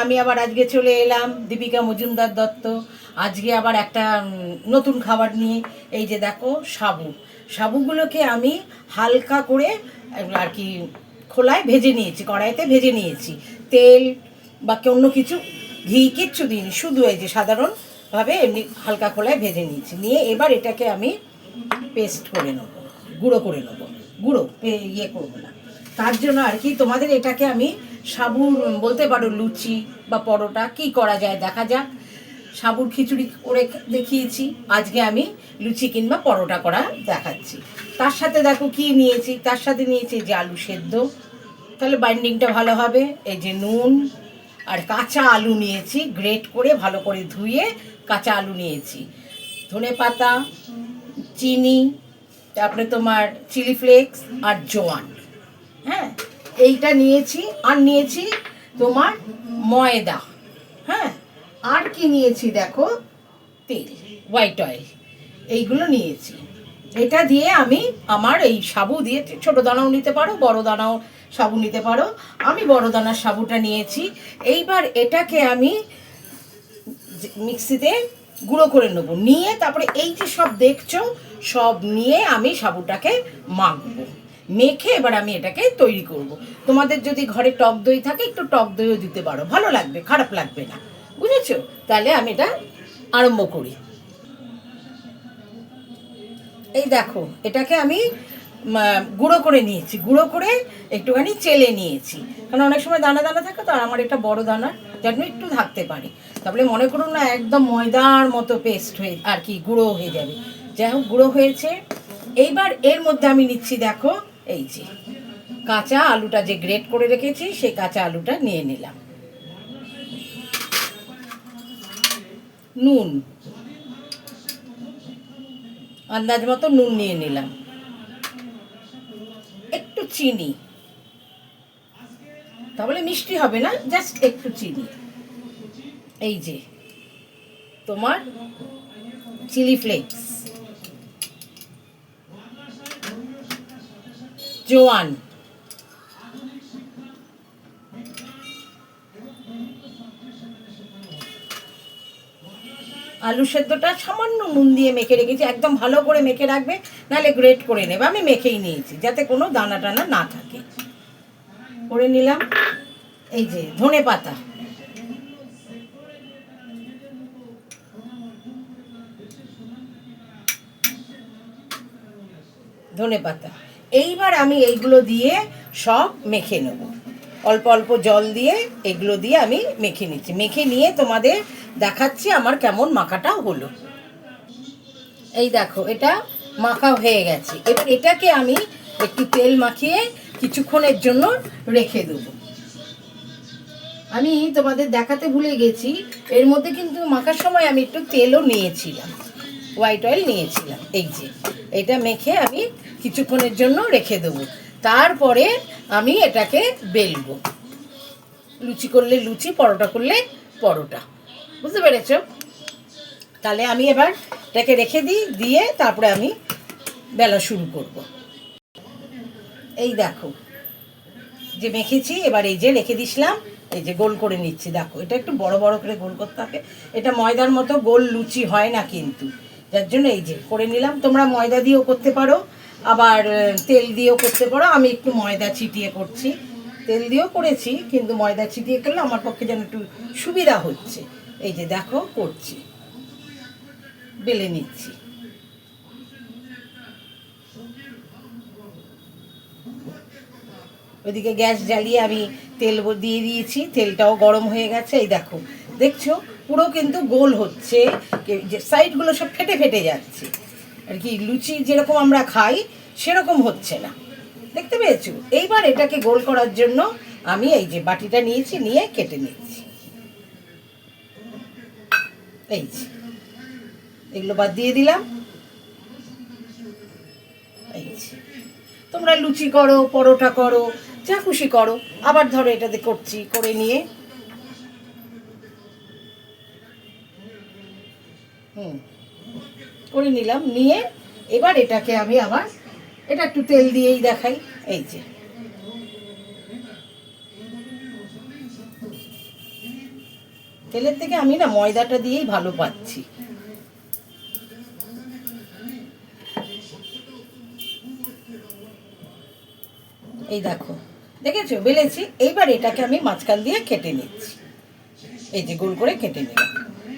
আমি আবার আজকে চলে এলাম দীপিকা মজুমদার দত্ত। আজকে আবার একটা নতুন খাবার নিয়ে। এই যে দেখো সাবুগুলোকে আমি হালকা করে আর কি খোলায় ভেজে নিয়েছি, কড়াইতে ভেজে নিয়েছি। তেল বা অন্য কিছু ঘি কিচ্ছু দিইনি, শুধু এই যে সাধারণভাবে এমনি হালকা খোলায় ভেজে নিয়েছি। নিয়ে এবার এটাকে আমি পেস্ট করে নেবো, গুঁড়ো করে নেবো। ইয়ে করবো না, তার জন্য আর কি তোমাদের এটাকে আমি সাবুর বলতে পারো লুচি বা পরোটা, কি করা যায় দেখা যাক। সাবুর খিচুড়ি করে দেখিয়েছি, আজকে আমি লুচি কিংবা পরোটা করা দেখাচ্ছি। তার সাথে দেখো কি নিয়েছি, তার সাথে নিয়েছি যে আলু সেদ্ধ, তাহলে বাইন্ডিংটা ভালো হবে। এই যে নুন আর কাঁচা আলু নিয়েছি, গ্রেট করে ভালো করে ধুয়ে কাঁচা আলু নিয়েছি, ধনে পাতা, চিনি, তারপরে তোমার চিলি ফ্লেক্স আর জোয়ান। হ্যাঁ, এইটা নিয়েছি। আর নিয়েছি তোমার ময়দা। হ্যাঁ, আর কি নিয়েছি দেখো, তেল, হোয়াইট অয়েল, এইগুলো নিয়েছি। এটা দিয়ে আমি আমার এই সাবু দিয়ে, ছোটো দানাও নিতে পারো, বড় দানাও সাবু নিতে পারো, আমি বড় দানার সাবুটা নিয়েছি। এইবার এটাকে আমি মিক্সিতে গুঁড়ো করে নেবো। নিয়ে তারপরে এই যে সব দেখছো সব নিয়ে আমি সাবুটাকে মাখবো। মেখে এবার আমি এটাকে তৈরি করব। তোমাদের যদি ঘরে টক দই থাকে একটু টক দইও দিতে পারো, ভালো লাগবে, খারাপ লাগবে না, বুঝেছো? তাহলে আমি এটা আরম্ভ করি। এই দেখো এটাকে আমি গুঁড়ো করে নিয়েছি, গুঁড়ো করে একটুখানি চেলে নিয়েছি, কারণ অনেক সময় দানা দানা থাকে তো, আর আমার এটা বড় দানা যার জন্য একটু থাকতে পারে। তারপরে মনে করুন না একদম ময়দার মতো পেস্ট হয়ে আর কি গুঁড়ো হয়ে যাবে। যাই হোক, গুঁড়ো হয়েছে। এইবার এর মধ্যে আমি নিচ্ছি দেখো এই যে কাঁচা আলুটা যে গ্রেট করে রেখেছি, সেই কাঁচা আলুটা নিয়ে নিলাম। নুন, আন্দাজ মতো নুন নিয়ে নিলাম। একটু চিনি, তাহলে মিষ্টি হবে না, জাস্ট একটু চিনি। এই যে তোমার চিলি ফ্লেক্স, জোয়ান, আলু সেদ্ধটা সামান্য নুন দিয়ে মেখে রেখেছি, একদম ভালো করে মেখে রাখবে, নাহলে গ্রেট করে নেবে। আমি মেখেই নিয়েছি যাতে কোনো দানা টানা না থাকে, করে নিলাম। এই যে ধনে পাতা, ধনে পাতা। এইবার আমি এইগুলো দিয়ে সব মেখে নেব, অল্প অল্প জল দিয়ে এগুলো দিয়ে আমি মেখে নিচ্ছি। মেখে নিয়ে তোমাদের দেখাচ্ছি আমার কেমন মাখাটা হলো। এই দেখো এটা মাখা হয়ে গেছে। এবার এটাকে আমি একটু তেল মাখিয়ে কিছুক্ষণের জন্য রেখে দেবো। আমি তোমাদের দেখাতে ভুলে গেছি, এর মধ্যে কিন্তু মাখার সময় আমি একটু তেলও নিয়েছিলাম, হোয়াইট অয়েল নিয়েছিলাম। এই যে এটা মেখে আমি কিছুক্ষণের জন্য রেখে দেবো। তারপরে আমি এটাকে বেলবো, লুচি করলে লুচি, পরোটা করলে পরোটা, বুঝতে পেরেছ? তাহলে আমি এবার এটাকে রেখে দিই, দিয়ে তারপরে আমি বেলা শুরু করব। এই দেখো যে মেখেছি, এবার এই যে রেখে দিছিলাম, এই যে গোল করে নিচ্ছি। দেখো এটা একটু বড় বড় করে গোল করতে হবে, এটা ময়দার মতো গোল লুচি হয় না কিন্তু, যার জন্য এই যে করে নিলাম। তোমরা ময়দা দিয়েও করতে পারো, আবার তেল দিয়েও করতে পারো। আমি একটু ময়দা ছিটিয়ে করছি, তেল দিয়েও করেছি কিন্তু ময়দা ছিটিয়ে করলে আমার পক্ষে যেন একটু সুবিধা হচ্ছে। এই যে দেখো করছি, বেলে নিচ্ছি। ওইদিকে গ্যাস জ্বালিয়ে আমি তেল দিয়ে দিয়েছি, তেলটাও গরম হয়ে গেছে। এই দেখো, দেখছো পুরো কিন্তু গোল হচ্ছে, যে সাইডগুলো সব ফেটে ফেটে যাচ্ছে আর কি, লুচি যেরকম আমরা খাই সেরকম হচ্ছে না, দেখতে পেয়েছো? এইবার এটাকে গোল করার জন্য আমি এই যে বাটিটা নিয়েছি, নিয়ে কেটে নিচ্ছি। এই যে এগুলো বাদ দিয়ে দিলাম। এই যে তোমরা লুচি করো, পরোটা করো, যা খুশি করো। আবার ধরো এটাতে করছি, করে নিয়ে করে নিলাম। নিয়ে এবার এটাকে আমি আবার এটা একটু তেল দিয়েই দেখাই। এই যে তেলের থেকে আমি না ময়দাটা দিয়েই ভালো পাচ্ছি। এই দেখো, দেখেছো বেলেছি। এইবার এটাকে আমি মাঝখান দিয়ে কেটে নিচ্ছি, এই যে গোল করে কেটে নিলাম।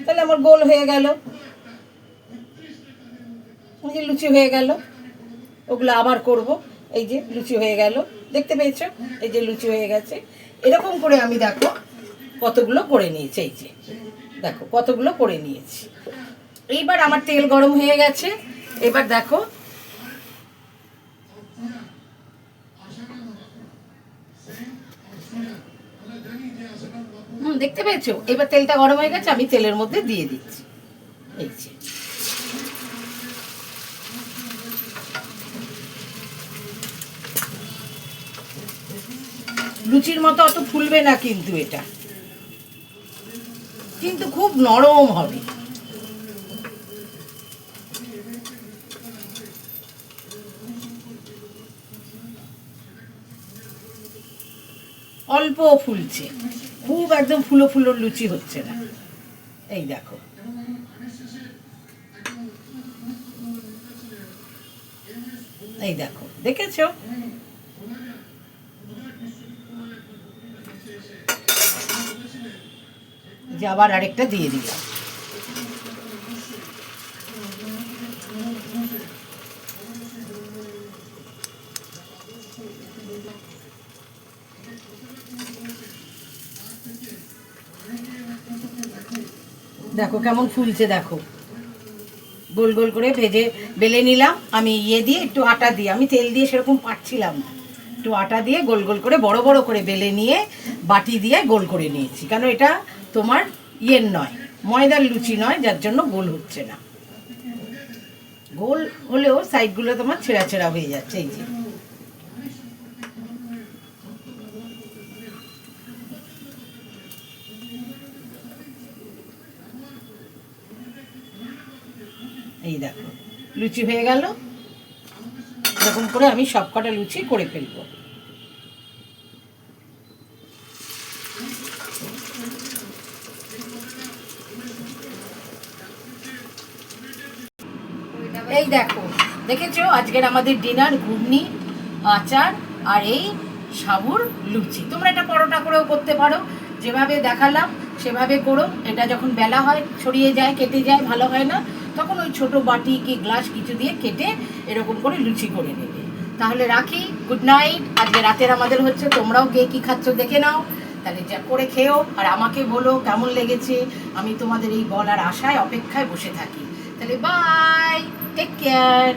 তাহলে আমার গোল হয়ে গেল, এই যে লুচি হয়ে গেল। ওগুলো আবার করব। এই যে লুচি হয়ে গেল, দেখতে পেয়েছো? এই যে লুচি হয়ে গেছে। এরকম করে আমি দেখো কতগুলো করে নিয়েছি। এই যে দেখো কতগুলো করে নিয়েছি। এইবার আমার তেল গরম হয়ে গেছে। এবার দেখো দেখতে পেয়েছো? এবার তেলটা গরম হয়ে গেছে, আমি তেলের মধ্যে দিয়ে দিচ্ছি। এই যে লুচির মতো অত ফুলবে না, কিন্তু এটা কিন্তু খুব নরম হবে। অল্প ফুলছে, খুব একদম ফুলো ফুলো লুচি হচ্ছে না। এই দেখো, এই দেখো, দেখেছো? যে আবার আরেকটা দিয়ে দিলাম। দেখো কেমন ফুলছে, দেখো গোল গোল করে ভেজে বেলে নিলাম। আমি দিয়ে একটু আটা দিয়ে, আমি তেল দিয়ে সেরকম পাচ্ছিলাম না, একটু আটা দিয়ে গোল গোল করে বড় বড় করে বেলে নিয়ে বাটি দিয়ে গোল করে নিয়েছি। কারণ এটা তোমার নয়, ময়দার লুচি নয়, যার জন্য গোল হচ্ছে না। গোল হলেও সাইডগুলো তোমার ছেঁড়া ছেঁড়া হয়ে যাচ্ছে। এই যে এই দেখো লুচি হয়ে গেল। এরকম করে আমি সব কটা লুচি করে ফেলবো। এই দেখো, দেখেছো আজকের আমাদের ডিনার ঘুগনি, আচার আর এই সাবুর লুচি। তোমরা এটা পরোটা করেও করতে পারো, যেভাবে দেখালাম সেভাবে করো। এটা যখন বেলা হয় ছড়িয়ে যায়, কেটে যায়, ভালো হয় না, তখন ওই ছোট বাটি কি গ্লাস কিছু দিয়ে কেটে এরকম করে লুচি করে নেবে। তাহলে রাখি, গুড নাইট। আজকে রাতের আমাদের হচ্ছে, তোমরাও কে কী খাচ্ছ দেখে নাও, তাহলে যা করে খেও আর আমাকে বলো কেমন লেগেছে। আমি তোমাদের এই বলার আশায় অপেক্ষায় বসে থাকি। তাহলে বাই, টেক কেয়ার।